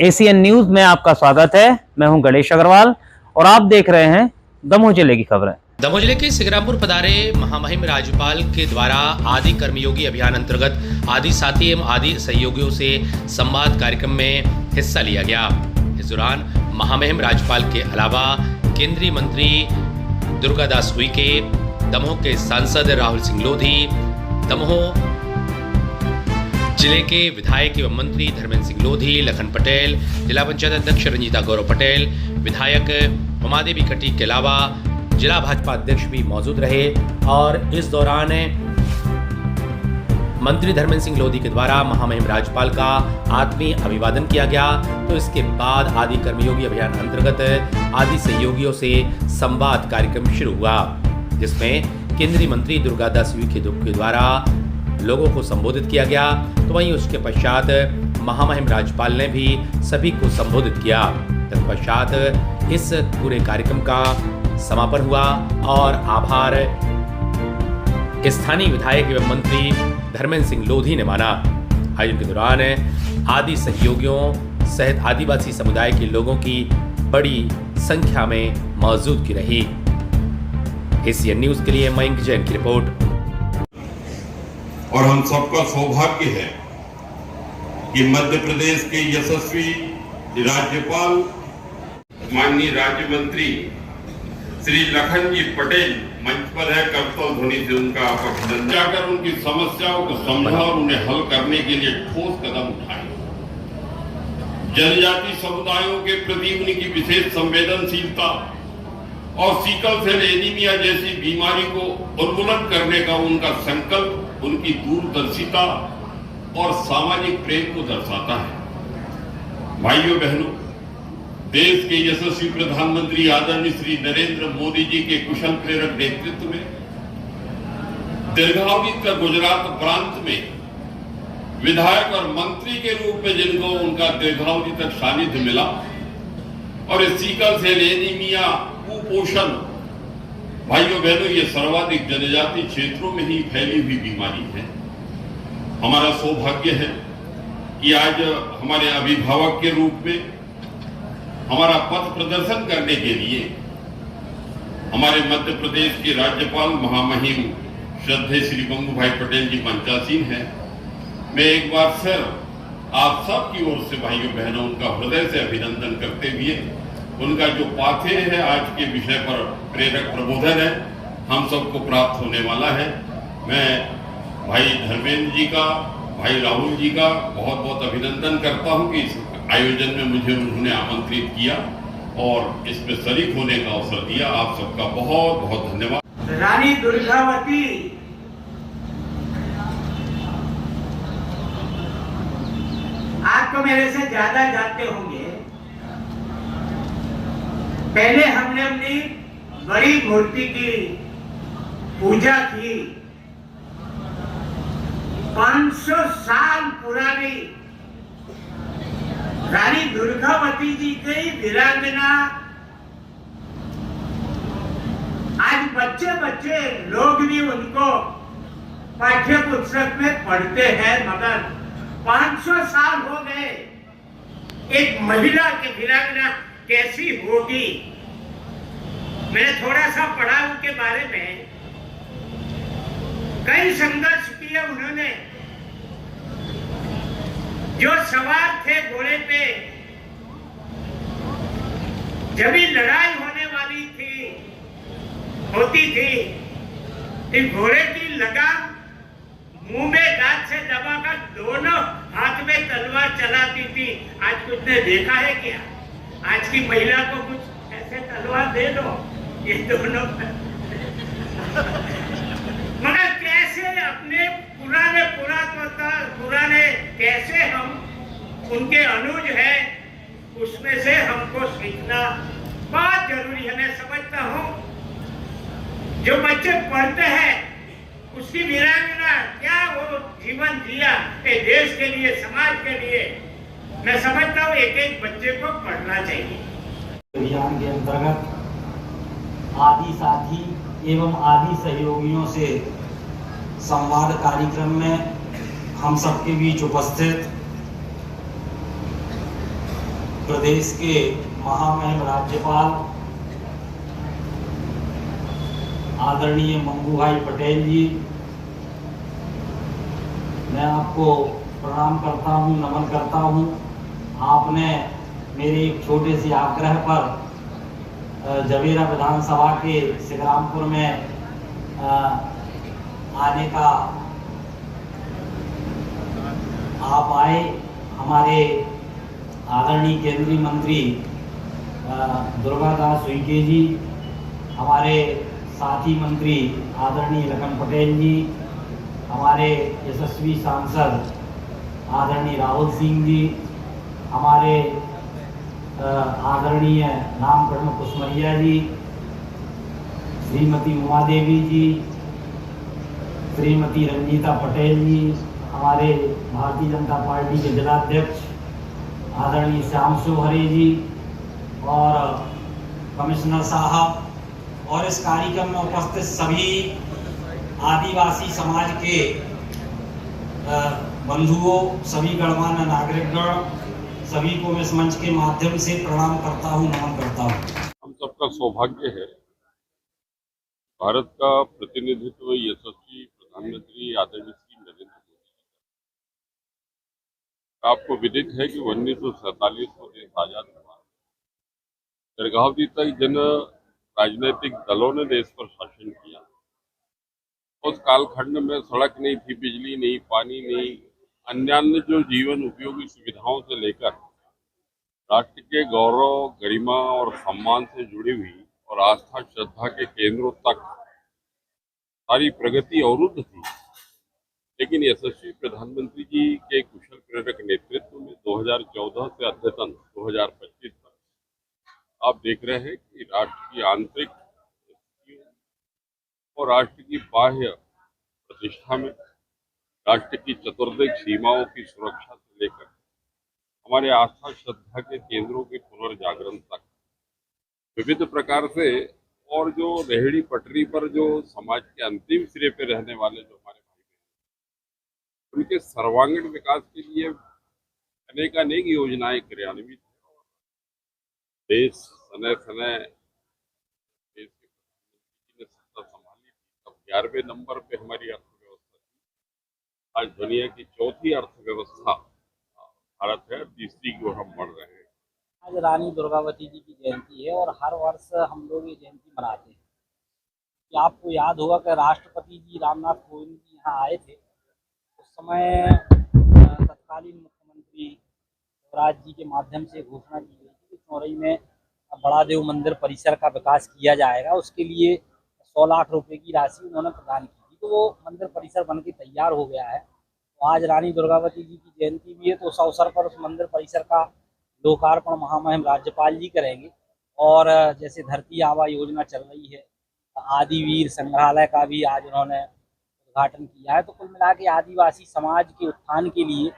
ACN news में आपका स्वागत है। मैं हूं गणेश अग्रवाल और आप देख रहे हैं दमोह जिले की खबरें। दमोह जिले के सिगरामपुर पधारे महामहिम राज्यपाल के द्वारा आदि कर्मयोगी अभियान अंतर्गत आदि साथी एवं आदि सहयोगियों से संवाद कार्यक्रम में हिस्सा लिया गया। इस दौरान महामहिम राज्यपाल के अलावा केंद्रीय मंत्री दुर्गादास उइके, दमोह के सांसद राहुल सिंह लोधी, दमोह जिले के विधायक एवं मंत्री धर्मेंद्र सिंह लोधी, लखन पटेल, जिला पंचायत अध्यक्ष रंजीता गौरव पटेल, विधायक उमादेवी कटी के अलावा जिला भाजपा अध्यक्ष भी मौजूद रहे। और इस दौरान मंत्री धर्मेंद्र सिंह लोधी के द्वारा महामहिम राज्यपाल का आत्मीय अभिवादन किया गया। तो इसके बाद आदि कर्मयोगी अभियान अंतर्गत आदि सहयोगियों से संवाद कार्यक्रम शुरू हुआ, जिसमें केंद्रीय मंत्री दुर्गादास उइके के द्वारा लोगों को संबोधित किया गया। तो वहीं उसके पश्चात महामहिम राज्यपाल ने भी सभी को संबोधित किया। तत्पश्चात इस पूरे कार्यक्रम का समापन हुआ और आभार स्थानीय विधायक एवं मंत्री धर्मेंद्र सिंह लोधी ने माना। आयोजन के दौरान आदि सहयोगियों सहित आदिवासी समुदाय के लोगों की बड़ी संख्या में मौजूदगी रही। एसीएन न्यूज के लिए मयंक जैन की रिपोर्ट। और हम सबका सौभाग्य है कि मध्य प्रदेश के यशस्वी राज्यपाल माननीय राज्य मंत्री श्री लखन जी पटेल मंच पर है। करतल ध्वनि से उनका अभिनंदन जाकर उनकी समस्याओं को समझा और उन्हें हल करने के लिए ठोस कदम उठाए। जनजाति समुदायों के प्रति उनकी विशेष संवेदनशीलता और सिकल सेल एनीमिया जैसी बीमारी को उन्मूलन करने का उनका संकल्प उनकी दूरदर्शिता और सामाजिक प्रेम को दर्शाता है। भाइयों बहनों, देश के यशस्वी प्रधानमंत्री आदरणीय श्री नरेंद्र मोदी जी के कुशल प्रेरक नेतृत्व में दीर्घावधि तक गुजरात प्रांत में विधायक और मंत्री के रूप में जिनको उनका दीर्घावधि तक सानिध्य मिला और इस सिकल सेल एनीमिया कुपोषण, भाइयों बहनों, ये सर्वाधिक जनजाति क्षेत्रों में ही फैली हुई बीमारी है। हमारा सौभाग्य है कि आज हमारे अभिभावक के रूप में हमारा पथ प्रदर्शन करने के लिए हमारे मध्य प्रदेश के राज्यपाल महामहिम श्रद्धेय श्री बंगू भाई पटेल जी मंचासीन है। मैं एक बार फिर आप सब की ओर से भाइयों बहनों उनका हृदय से अभिनंदन करते हुए उनका जो पाथेय है आज के विषय पर प्रेरक प्रबोधन है, हम सबको प्राप्त होने वाला है। मैं भाई धर्मेंद्र जी का, भाई राहुल जी का बहुत बहुत अभिनंदन करता हूं कि इस आयोजन में मुझे उन्होंने आमंत्रित किया और इसमें शरीक होने का अवसर दिया। आप सबका बहुत बहुत धन्यवाद। रानी दुर्गावती आप तो मेरे से ज्यादा जानते होंगे। पहले हमने अपनी बड़ी मूर्ति की पूजा की। 500 साल पुरानी रानी दुर्गावती जी की वीरांगना आज बच्चे बच्चे लोग भी उनको पाठ्य पुस्तक में पढ़ते हैं, मगर 500 साल हो गए। एक महिला की वीरांगना कैसी होगी? मैंने थोड़ा सा पढ़ा उनके बारे में। कई संघर्ष किए उन्होंने। जो सवार थे घोड़े पे, जब भी लड़ाई होने वाली होती थी, इस घोड़े की लगाम मुंह में दांत से दबाकर दोनों हाथ में तलवार चलाती थी। आज कुछ ने देखा है क्या? आज की महिला को कुछ ऐसे तलवार दे दो, ये दोनों मगर कैसे अपने पुराने कैसे हम उनके अनुज हैं, उसमें से हमको सीखना बहुत जरूरी है। मैं समझता हूँ जो बच्चे पढ़ते हैं उसकी वीरांगना क्या वो जीवन जिया देश के लिए, समाज के लिए, मैं समझता हूँ एक एक बच्चे को पढ़ना चाहिए। अभियान के अंतर्गत आदि साथी एवं आदि सहयोगियों से संवाद कार्यक्रम में हम सबके बीच उपस्थित प्रदेश के महामहिम राज्यपाल आदरणीय मंगू भाई पटेल जी, मैं आपको प्रणाम करता हूं, नमन करता हूं। आपने मेरे एक छोटे से आग्रह पर जवेरा विधानसभा के सिंगरामपुर में आने का आप आए। हमारे आदरणीय केंद्रीय मंत्री दुर्गादास उइके जी, हमारे साथी मंत्री आदरणीय लखन पटेल जी, हमारे यशस्वी सांसद आदरणीय राहुल सिंह जी, हमारे आदरणीय नामकरण कुसमरिया जी, श्रीमती उमा देवी जी, श्रीमती रंजीता पटेल जी, हमारे भारतीय जनता पार्टी के जिलाध्यक्ष आदरणीय श्याम शिवहरे जी और कमिश्नर साहब और इस कार्यक्रम में उपस्थित सभी आदिवासी समाज के बंधुओं, सभी गणमान्य नागरिकगण, सभी को मैं इस मंच के माध्यम से प्रणाम करता हूं, नमन करता हूं। हम सबका सौभाग्य है भारत का प्रतिनिधित्व यशस्वी प्रधानमंत्री आदरणीय श्री नरेंद्र मोदी। आपको विदित है कि 1947 को देश आजाद हुआ। दीर्घावधि तक जिन राजनीतिक दलों ने देश पर शासन किया, उस कालखंड में सड़क नहीं थी, बिजली नहीं, पानी नहीं, अन्य जो जीवन उपयोगी सुविधाओं से लेकर राष्ट्र के गौरव, गरिमा और सम्मान से जुड़ी हुई और आस्था श्रद्धा के केंद्रों तक सारी प्रगति अवरुद्ध थी। लेकिन यशस्वी प्रधानमंत्री जी के कुशल प्रेरक नेतृत्व में 2014 से अद्यतन 2025 तक आप देख रहे हैं कि राष्ट्र की आंतरिक और राष्ट्र की बाह्य प्रतिष्ठा में, राष्ट्र की चतुर्दिक सीमाओं की सुरक्षा से लेकर हमारे आस्था श्रद्धा के केंद्रों के पुनर्जागरण तक विविध प्रकार से, और जो रेहड़ी पटरी पर जो समाज के अंतिम सिरे पे रहने वाले जो हमारे भाई बहन, उनके सर्वांगीण विकास के लिए अनेकानेक योजनाएं क्रियान्वित है। देश समय समय देश के प्रधानमंत्री ने सत्ता संभाली थी, तब 11वें नंबर पे हमारी अर्थव्यवस्था थी। आज दुनिया की चौथी अर्थव्यवस्था भारत है, तीसरी की ओर हम बढ़ रहे हैं। आज रानी दुर्गावती जी की जयंती है और हर वर्ष हम लोग ये जयंती मनाते हैं। कि आपको याद होगा कि राष्ट्रपति जी रामनाथ कोविंद जी यहाँ आए थे, उस समय तत्कालीन मुख्यमंत्री शिवराज जी के माध्यम से घोषणा की गई थी कि चौरई में बड़ा देव मंदिर परिसर का विकास किया जाएगा। उसके लिए 100 लाख रुपए की राशि उन्होंने प्रदान की थी, तो वो मंदिर परिसर बन के तैयार हो गया है। तो आज रानी दुर्गावती जी की जयंती भी है, तो उस अवसर पर उस मंदिर परिसर का लोकार्पण महामहिम राज्यपाल जी करेंगे। और जैसे धरती आबा योजना चल रही है, आदिवीर संग्रहालय का भी आज उन्होंने उद्घाटन किया है। तो कुल मिला के आदिवासी समाज के उत्थान के लिए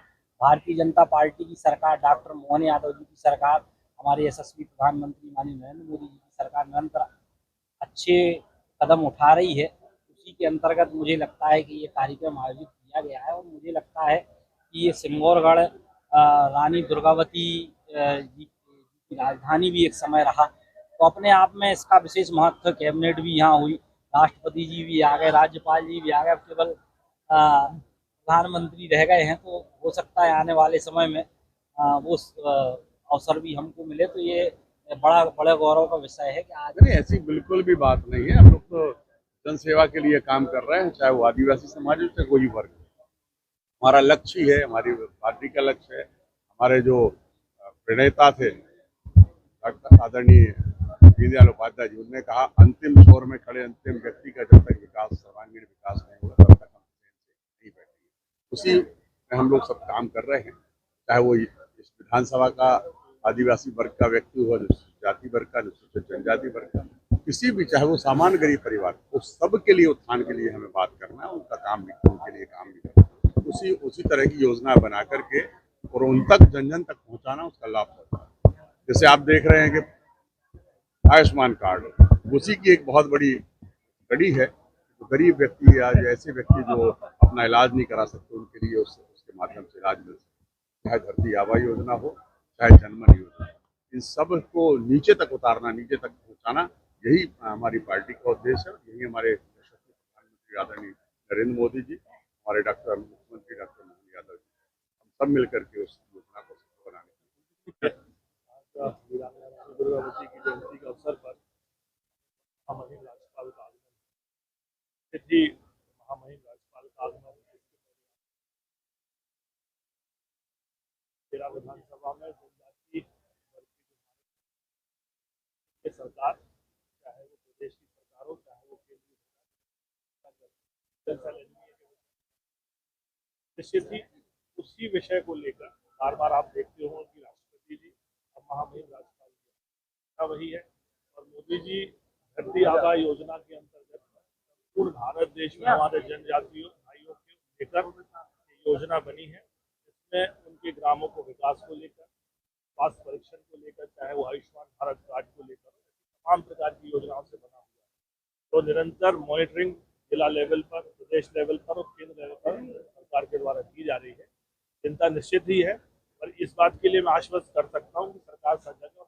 भारतीय जनता पार्टी की सरकार, डॉक्टर मोहन यादव जी की सरकार, हमारे यशस्वी प्रधानमंत्री माननीय नरेंद्र मोदी जी की सरकार निरंतर अच्छे कदम उठा रही है। उसी के अंतर्गत मुझे लगता है कि ये कार्यक्रम आयोजित किया गया है और मुझे लगता है कि ये सिंगौरगढ़ रानी दुर्गावती जी की राजधानी भी एक समय रहा, तो अपने आप में इसका विशेष महत्व। कैबिनेट भी यहाँ हुई, राष्ट्रपति जी भी आ गए, राज्यपाल जी भी आ गए, केवल प्रधानमंत्री रह गए हैं। तो हो सकता है आने वाले समय में वो अवसर भी हमको मिले, तो ये बड़ा गौरव का विषय है कि आज। नहीं, ऐसी बिल्कुल भी बात नहीं है। हम लोग तो जन सेवा के लिए काम कर रहे हैं, चाहे वो आदिवासी समाज हो, चाहे कोई वर्ग। हमारा लक्ष्य ही है, हमारी पार्टी का लक्ष्य है। हमारे जो प्रणेता थे डॉक्टर आदरणीय दीनदयाल उपाध्याय जी, उन्होंने कहा अंतिम छोर में खड़े अंतिम व्यक्ति का जब तक विकास, सर्वांगीण विकास नहीं होगा, तब तक हम नहीं बैठेंगे। उसी में हम लोग सब काम कर रहे हैं, चाहे वो इस विधानसभा का आदिवासी वर्ग का व्यक्ति हो, जाति वर्ग का, जनजाति वर्ग का, किसी भी, चाहे वो सामान्य गरीब परिवार, उस सब के लिए उत्थान के लिए हमें बात करना है, उनका काम भी, उनके लिए काम भी करना, उसी तरह की योजना बना करके और उन तक जन जन तक पहुंचाना, उसका लाभ होता है। जैसे आप देख रहे हैं कि आयुष्मान कार्ड उसी की एक बहुत बड़ी कड़ी है। तो गरीब व्यक्ति या ऐसे व्यक्ति जो अपना इलाज नहीं करा सकते, उनके लिए उसके माध्यम से इलाज मिल सकता है, चाहे धरती आबा योजना हो, चाहे जनमन योजना। इन सब को नीचे तक उतारना, नीचे तक पहुंचाना, यही हमारी पार्टी का उद्देश्य है। यही हमारे यशस्वी प्रधानमंत्री आदरणीय नरेंद्र मोदी जी, हमारे मुख्यमंत्री डॉक्टर मोहन यादव जी, हम सब मिलकर के उस योजना को सफल बनाने दुर्गावती की जयंती के अवसर पर महामहिम राज्यपाल का आगमन, महामहिम राज्यपाल का आगमन जिला विधानसभा में जनजातीय सरकार, चाहे वो प्रदेश की सरकार हो, चाहे वो केंद्रीय सरकार, निश्चित ही उसी विषय को लेकर बार बार आप देखते हो कि राष्ट्रपति जी और महामहिम राज्यपाल वही है, और मोदी जी धरती आबा योजना के अंतर्गत पूर्ण भारत देश में हमारे जनजातीय भाइयों के लेकर योजना बनी है। इसमें उनके ग्रामों को विकास को लेकर, स्वास्थ्य परीक्षण को लेकर, चाहे वो आयुष्मान भारत कार्ड को लेकर, तमाम प्रकार की योजनाओं से बना हुआ है। तो निरंतर मॉनिटरिंग जिला लेवल पर, प्रदेश लेवल पर और केंद्र लेवल पर सरकार के द्वारा की जा रही है। चिंता निश्चित ही है, पर इस बात के लिए मैं आश्वस्त कर सकता हूँ कि सरकार सजग है।